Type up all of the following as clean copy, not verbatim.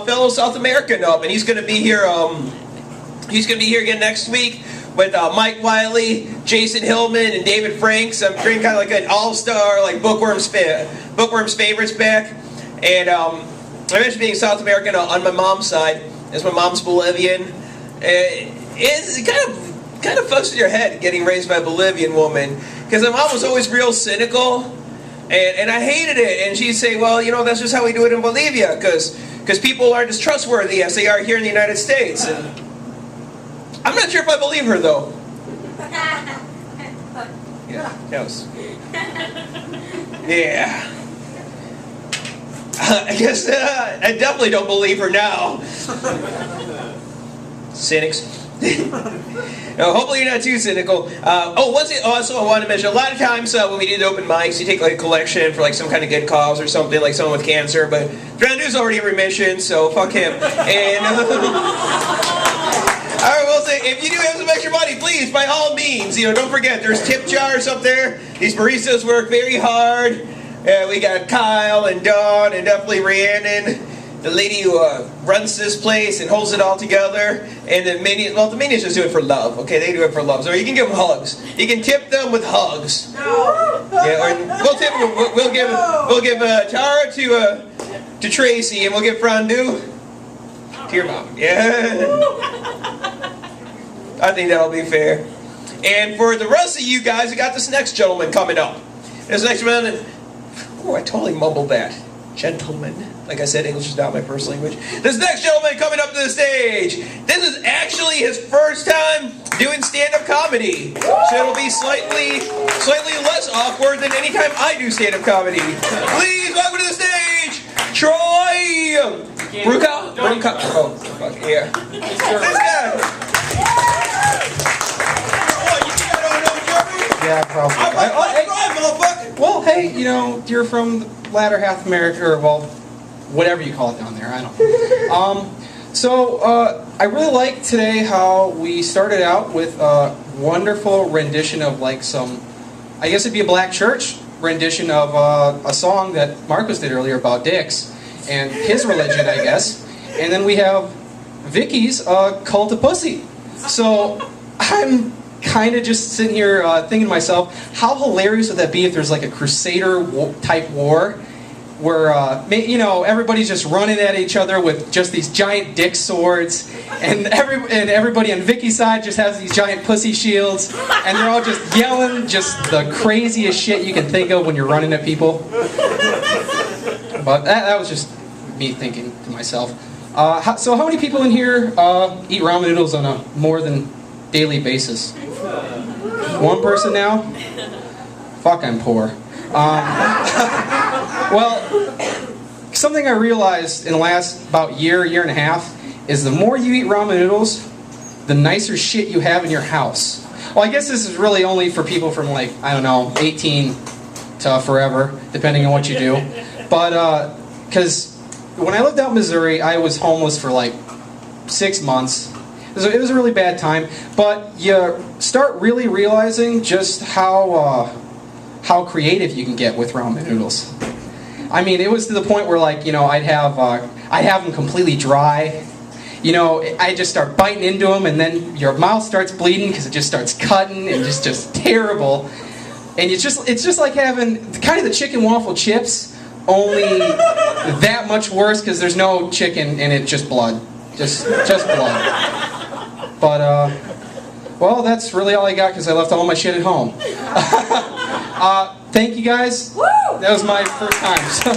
fellow South American up, and he's going to be here. He's going to be here again next week with Mike Wiley, Jason Hillman, and David Franks. I'm bringing kind of like an all-star, like Bookworm's favorites back. And I'm actually being South American on my mom's side, as my mom's Bolivian. It's kind of fucks with your head getting raised by a Bolivian woman, because my mom was always real cynical, and I hated it. And she'd say, well, you know, that's just how we do it in Bolivia, because people aren't as trustworthy as they are here in the United States. And I'm not sure if I believe her, though. Yeah, that was... Yeah. I guess I definitely don't believe her now. Cynics. No, hopefully you're not too cynical. Also I wanted to mention, a lot of times when we do the open mics, you take like a collection for like some kind of good cause or something, like someone with cancer, but Brandon's already in remission, so fuck him. And I will say, if you do have some extra money, please, by all means, don't forget, there's tip jars up there. These baristas work very hard. We got Kyle and Dawn and definitely Rhiannon, the lady who runs this place and holds it all together. And the minions, well, the minions just do it for love, okay? They do it for love. So you can give them hugs. You can tip them with hugs. Yeah, or we'll tip them. We'll give Tara to Tracy, and we'll give Frondu to your mom. Yeah. I think that'll be fair. And for the rest of you guys, we got this next gentleman coming up. This next man. Oh, I totally mumbled that. Gentleman. Like I said, English is not my first language. This next gentleman coming up to the stage. This is actually his first time doing stand-up comedy. So it'll be slightly less awkward than any time I do stand-up comedy. Please welcome to the stage, Troy Brunkow. Oh, fuck, yeah. This guy. Yeah, probably. Well, hey, you're from the latter half of America, or, well, whatever you call it down there, I don't know. I really like today how we started out with a wonderful rendition of, like, I guess it'd be a black church rendition of a song that Marcos did earlier about dicks and his religion, I guess. And then we have Vicky's Cult of Pussy. So I'm kind of just sitting here thinking to myself, how hilarious would that be if there's like a Crusader type war where everybody's just running at each other with just these giant dick swords, and everybody on Vicky's side just has these giant pussy shields, and they're all just yelling just the craziest shit you can think of when you're running at people. But that was just me thinking to myself. So how many people in here eat ramen noodles on a more than daily basis? One person now? Fuck, I'm poor. Well, something I realized in the last about year and a half is the more you eat ramen noodles, the nicer shit you have in your house. Well, I guess this is really only for people from 18 to forever, depending on what you do. But, because when I lived out in Missouri, I was homeless for 6 months. It was a really bad time, but you start really realizing just how creative you can get with ramen noodles. I mean, it was to the point where I'd have them completely dry. I just start biting into them, and then your mouth starts bleeding because it just starts cutting, and just terrible. And it's just like having kind of the chicken waffle chips, only that much worse because there's no chicken in it, just blood, just blood. But, well, that's really all I got because I left all my shit at home. Thank you guys. Woo! That was my first time. So.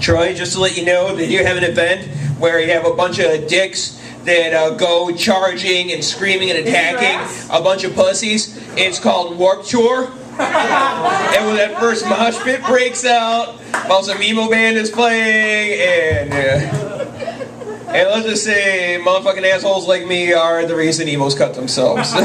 Troy, just to let you know, they do have an event where you have a bunch of dicks that go charging and screaming and attacking a bunch of pussies. It's called Warped Tour. And when that first mosh pit breaks out, while some emo band is playing, and let's just say, motherfucking assholes like me are the reason emos cut themselves. So.